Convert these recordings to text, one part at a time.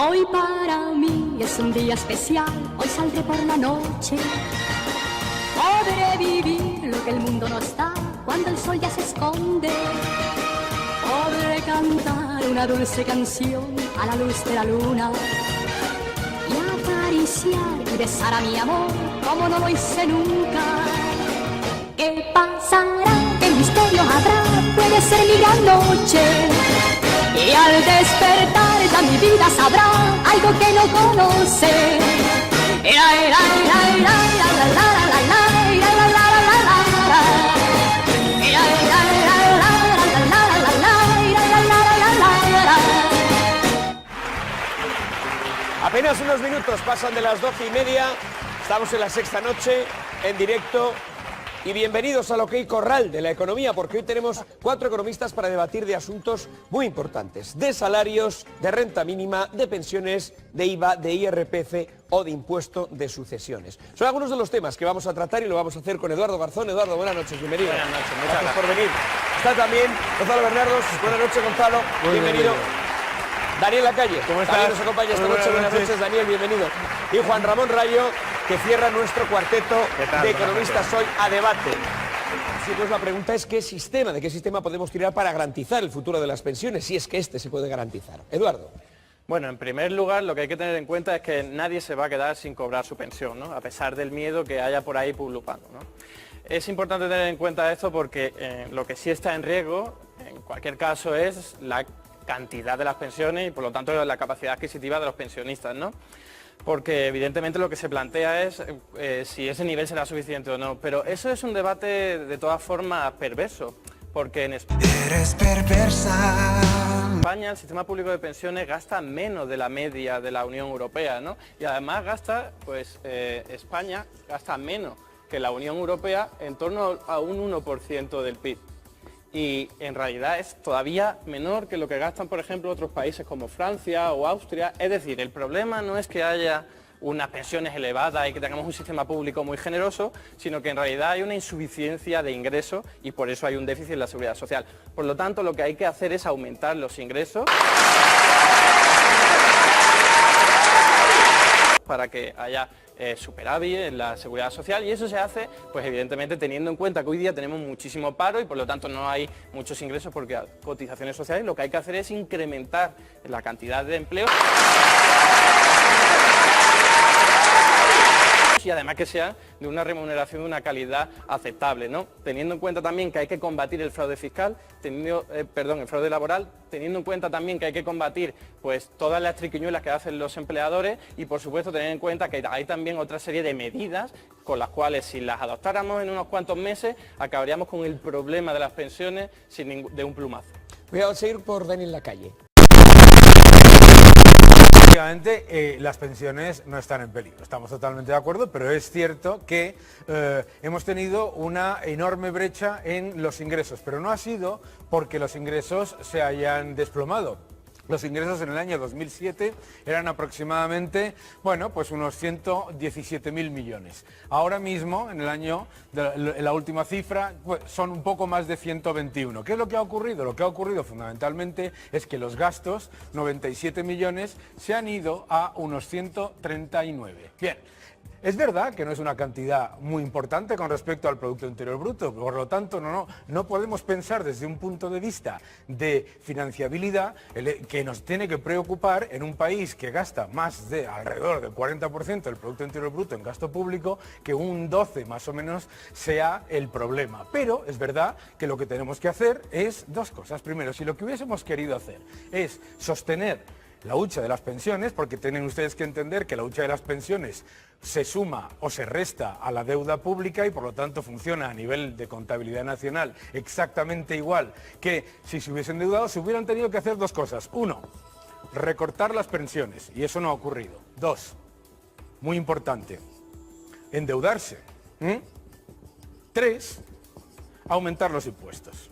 Hoy para mí es un día especial, hoy saldré por la noche. Podré vivir lo que el mundo no está cuando el sol ya se esconde. Podré cantar una dulce canción a la luz de la luna y acariciar y besar a mi amor como no lo hice nunca. ¿Qué pasará? ¿Qué misterio habrá? Puede ser mi gran noche. Y al despertar ya mi vida sabrá algo que no conoce. Apenas unos minutos pasan de las 12:30, estamos en la sexta noche, en directo, y bienvenidos al OK Corral de la economía, porque hoy tenemos 4 economistas para debatir de asuntos muy importantes, de salarios, de renta mínima, de pensiones, de IVA, de IRPF o de impuesto de sucesiones. Son algunos de los temas que vamos a tratar y lo vamos a hacer con Eduardo Garzón. Eduardo, buenas noches, bienvenido. Buenas noches, muchas gracias por venir. Está también Gonzalo Bernardos. Buenas noches, Gonzalo. Bienvenido. Daniel Lacalle, ¿cómo estás? también nos acompaña esta noche. Buenas noches, Daniel, bienvenido. Y Juan Ramón Rayo, que cierra nuestro cuarteto de economistas hoy a debate. Sí, pues la pregunta es de qué sistema podemos tirar para garantizar el futuro de las pensiones, si es que este se puede garantizar. Eduardo. Bueno, en primer lugar, lo que hay que tener en cuenta es que nadie se va a quedar sin cobrar su pensión, ¿no? A pesar del miedo que haya por ahí pulupando, ¿no? Es importante tener en cuenta esto porque lo que sí está en riesgo, en cualquier caso, es la cantidad de las pensiones y por lo tanto la capacidad adquisitiva de los pensionistas, ¿no? Porque evidentemente lo que se plantea es si ese nivel será suficiente o no, pero eso es un debate de todas formas perverso, porque en España el sistema público de pensiones gasta menos de la media de la Unión Europea, ¿no? Y además España gasta menos que la Unión Europea, en torno a un 1% del PIB. Y en realidad es todavía menor que lo que gastan, por ejemplo, otros países como Francia o Austria. Es decir, el problema no es que haya unas pensiones elevadas y que tengamos un sistema público muy generoso, sino que en realidad hay una insuficiencia de ingresos y por eso hay un déficit en la seguridad social. Por lo tanto, lo que hay que hacer es aumentar los ingresos para que haya superávit en la seguridad social, y eso se hace, pues evidentemente teniendo en cuenta que hoy día tenemos muchísimo paro y por lo tanto no hay muchos ingresos porque hay cotizaciones sociales. Lo que hay que hacer es incrementar la cantidad de empleo y además que sea de una remuneración de una calidad aceptable, ¿no? Teniendo en cuenta también que hay que combatir el fraude fiscal, el fraude laboral, teniendo en cuenta también que hay que combatir pues todas las triquiñuelas que hacen los empleadores y por supuesto tener en cuenta que hay también otra serie de medidas con las cuales si las adoptáramos en unos cuantos meses acabaríamos con el problema de las pensiones de un plumazo. Voy a seguir por Daniel Lacalle. Efectivamente, las pensiones no están en peligro, estamos totalmente de acuerdo, pero es cierto que hemos tenido una enorme brecha en los ingresos, pero no ha sido porque los ingresos se hayan desplomado. Los ingresos en el año 2007 eran aproximadamente, bueno, pues unos 117.000 millones. Ahora mismo, en la última cifra, pues son un poco más de 121. ¿Qué es lo que ha ocurrido? Lo que ha ocurrido fundamentalmente es que los gastos, 97 millones, se han ido a unos 139. Bien. Es verdad que no es una cantidad muy importante con respecto al Producto Interior Bruto, por lo tanto no podemos pensar desde un punto de vista de financiabilidad que nos tiene que preocupar en un país que gasta más de alrededor del 40% del Producto Interior Bruto en gasto público, que un 12 más o menos sea el problema. Pero es verdad que lo que tenemos que hacer es dos cosas. Primero, si lo que hubiésemos querido hacer es sostener la hucha de las pensiones, porque tienen ustedes que entender que la hucha de las pensiones se suma o se resta a la deuda pública y por lo tanto funciona a nivel de contabilidad nacional exactamente igual que si se hubiesen endeudado. Se hubieran tenido que hacer dos cosas. Uno, recortar las pensiones, y eso no ha ocurrido. Dos, muy importante, endeudarse. Tres, aumentar los impuestos,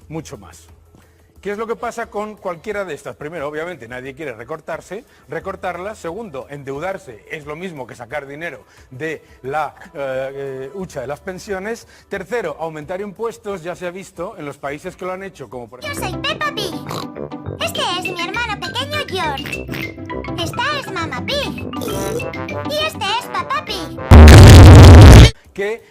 mucho más. ¿Qué es lo que pasa con cualquiera de estas? Primero, obviamente, nadie quiere recortarlas. Segundo, endeudarse es lo mismo que sacar dinero de la hucha de las pensiones. Tercero, aumentar impuestos, ya se ha visto en los países que lo han hecho, como por ejemplo... Yo soy Peppa Pig. Este es mi hermano pequeño George. Esta es Mamá Pig. Y este es Papá Pig. Que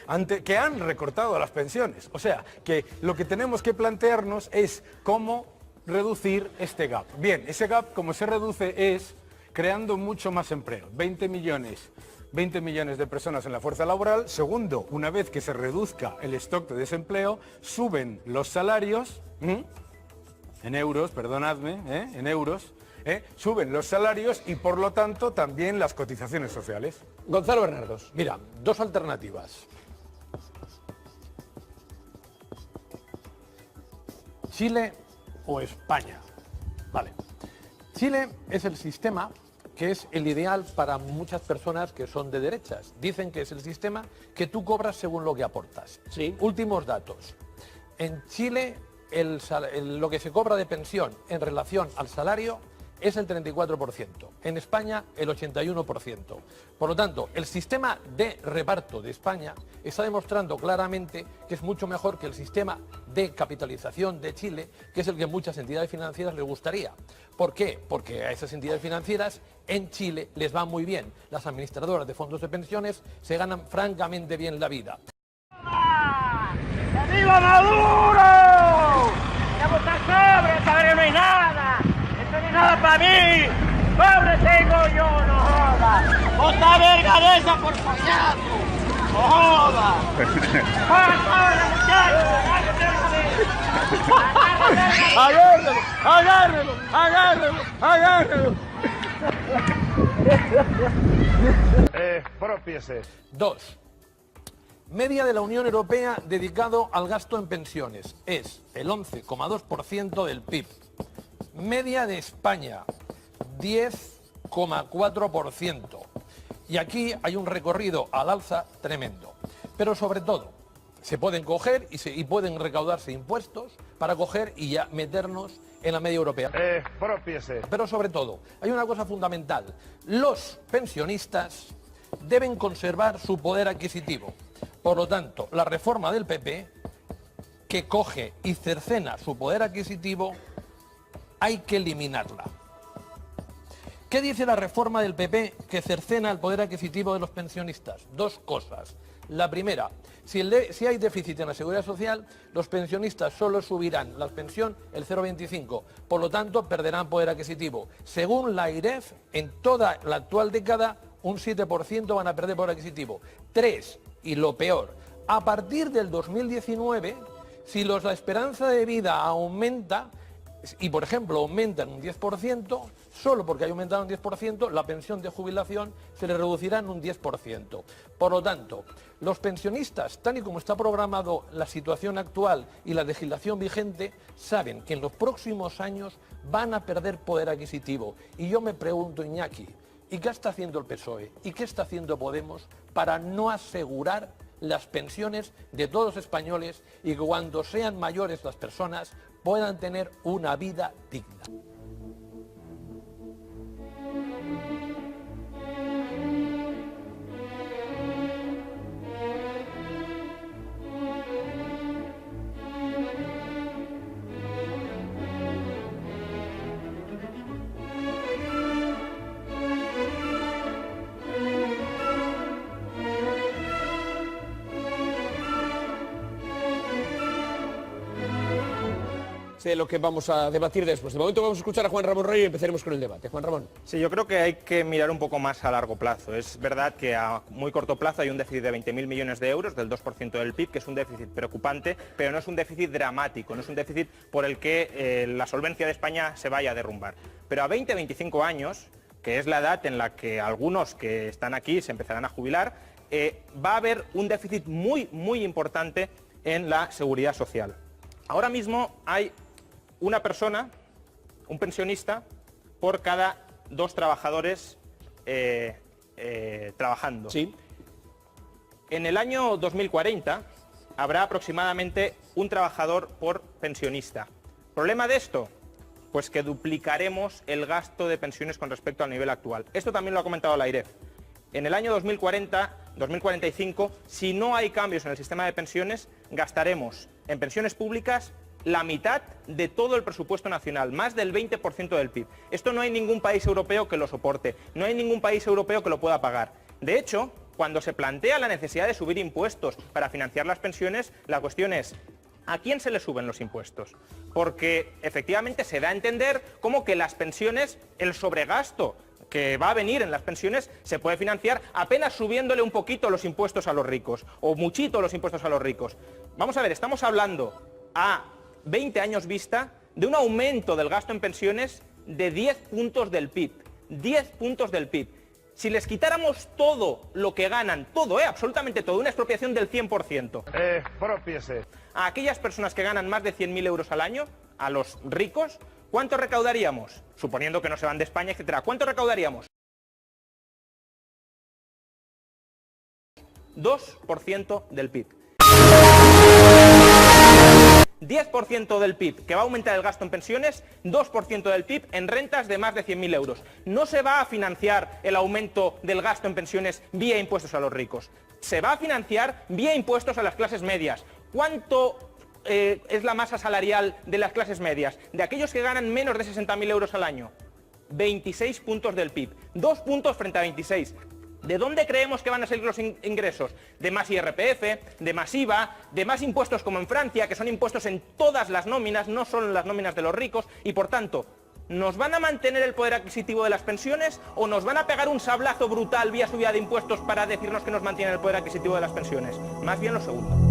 han recortado las pensiones. O sea, que lo que tenemos que plantearnos es cómo reducir este gap. Bien, ese gap, como se reduce, es creando mucho más empleo. 20 millones de personas en la fuerza laboral. Segundo, una vez que se reduzca el stock de desempleo, suben los salarios, en euros, perdonadme, en euros, suben los salarios y por lo tanto también las cotizaciones sociales. Gonzalo Bernardos. Mira, dos alternativas. Chile o España. Vale. Chile es el sistema que es el ideal para muchas personas que son de derechas. Dicen que es el sistema que tú cobras según lo que aportas. Sí. Últimos datos. En Chile lo que se cobra de pensión en relación al salario es el 34%. En España el 81%. Por lo tanto, el sistema de reparto de España está demostrando claramente que es mucho mejor que el sistema de capitalización de Chile, que es el que muchas entidades financieras les gustaría. ¿Por qué? Porque a esas entidades financieras en Chile les va muy bien. Las administradoras de fondos de pensiones se ganan francamente bien la vida. ¡Que viva Maduro! ¡Ya está sobre! ¡Esta que no hay nada! ¡Esto no es nada para mí! ¡Pobre tengo yo, no joda! ¡Otra verga de esa por payaso! ¡No joda! ¡Corre, muchachos! ¡Agárrelo! ¡Agárrelo! ¡Agárrelo! ¡Agárrelo! Expropiese. 2. Media de la Unión Europea dedicado al gasto en pensiones es el 11,2% del PIB. Media de España, 10,4%. Y aquí hay un recorrido al alza tremendo. Pero sobre todo, se pueden coger y pueden recaudarse impuestos para coger y ya meternos en la media europea. Expropiese. Pero sobre todo, hay una cosa fundamental. Los pensionistas deben conservar su poder adquisitivo. Por lo tanto, la reforma del PP, que coge y cercena su poder adquisitivo, hay que eliminarla. ¿Qué dice la reforma del PP que cercena el poder adquisitivo de los pensionistas? Dos cosas. La primera, si hay déficit en la seguridad social, los pensionistas solo subirán la pensión el 0,25, por lo tanto perderán poder adquisitivo. Según la AIREF, en toda la actual década, un 7% van a perder poder adquisitivo. 3, y lo peor, a partir del 2019, si la esperanza de vida aumenta, y por ejemplo aumentan un 10%, solo porque haya aumentado un 10%, la pensión de jubilación se le reducirá en un 10%. Por lo tanto, los pensionistas, tal y como está programado la situación actual y la legislación vigente, saben que en los próximos años van a perder poder adquisitivo. Y yo me pregunto, Iñaki, ¿y qué está haciendo el PSOE? ¿Y qué está haciendo Podemos para no asegurar las pensiones de todos los españoles y que cuando sean mayores las personas puedan tener una vida digna? Sé lo que vamos a debatir después. De momento vamos a escuchar a Juan Ramón Rayo y empezaremos con el debate. Juan Ramón. Sí, yo creo que hay que mirar un poco más a largo plazo. Es verdad que a muy corto plazo hay un déficit de 20.000 millones de euros, del 2% del PIB, que es un déficit preocupante, pero no es un déficit dramático, no es un déficit por el que la solvencia de España se vaya a derrumbar. Pero a 20-25 años, que es la edad en la que algunos que están aquí se empezarán a jubilar, va a haber un déficit muy, muy importante en la seguridad social. Ahora mismo hay una persona, un pensionista, por cada 2 trabajadores trabajando. Sí. En el año 2040 habrá aproximadamente un trabajador por pensionista. ¿Problema de esto? Pues que duplicaremos el gasto de pensiones con respecto al nivel actual. Esto también lo ha comentado la AIREF. En el año 2040-2045, si no hay cambios en el sistema de pensiones, gastaremos en pensiones públicas la mitad de todo el presupuesto nacional, más del 20% del PIB. Esto no hay ningún país europeo que lo soporte, no hay ningún país europeo que lo pueda pagar. De hecho, cuando se plantea la necesidad de subir impuestos para financiar las pensiones, la cuestión es, ¿a quién se le suben los impuestos? Porque efectivamente se da a entender como que las pensiones, el sobregasto que va a venir en las pensiones se puede financiar apenas subiéndole un poquito los impuestos a los ricos, o muchito los impuestos a los ricos. Vamos a ver, estamos hablando a 20 años vista de un aumento del gasto en pensiones de 10 puntos del PIB. 10 puntos del PIB. Si les quitáramos todo lo que ganan, todo, absolutamente todo, una expropiación del 100%. Expropiese. A aquellas personas que ganan más de 100.000 euros al año, a los ricos, ¿cuánto recaudaríamos? Suponiendo que no se van de España, etcétera. ¿Cuánto recaudaríamos? 2% del PIB. 10% del PIB que va a aumentar el gasto en pensiones, 2% del PIB en rentas de más de 100.000 euros. No se va a financiar el aumento del gasto en pensiones vía impuestos a los ricos. Se va a financiar vía impuestos a las clases medias. ¿Cuánto es la masa salarial de las clases medias? De aquellos que ganan menos de 60.000 euros al año. 26 puntos del PIB. 2 puntos frente a 26. ¿De dónde creemos que van a salir los ingresos? De más IRPF, de más IVA, de más impuestos como en Francia, que son impuestos en todas las nóminas, no solo en las nóminas de los ricos, y por tanto, ¿nos van a mantener el poder adquisitivo de las pensiones o nos van a pegar un sablazo brutal vía subida de impuestos para decirnos que nos mantienen el poder adquisitivo de las pensiones? Más bien lo segundo.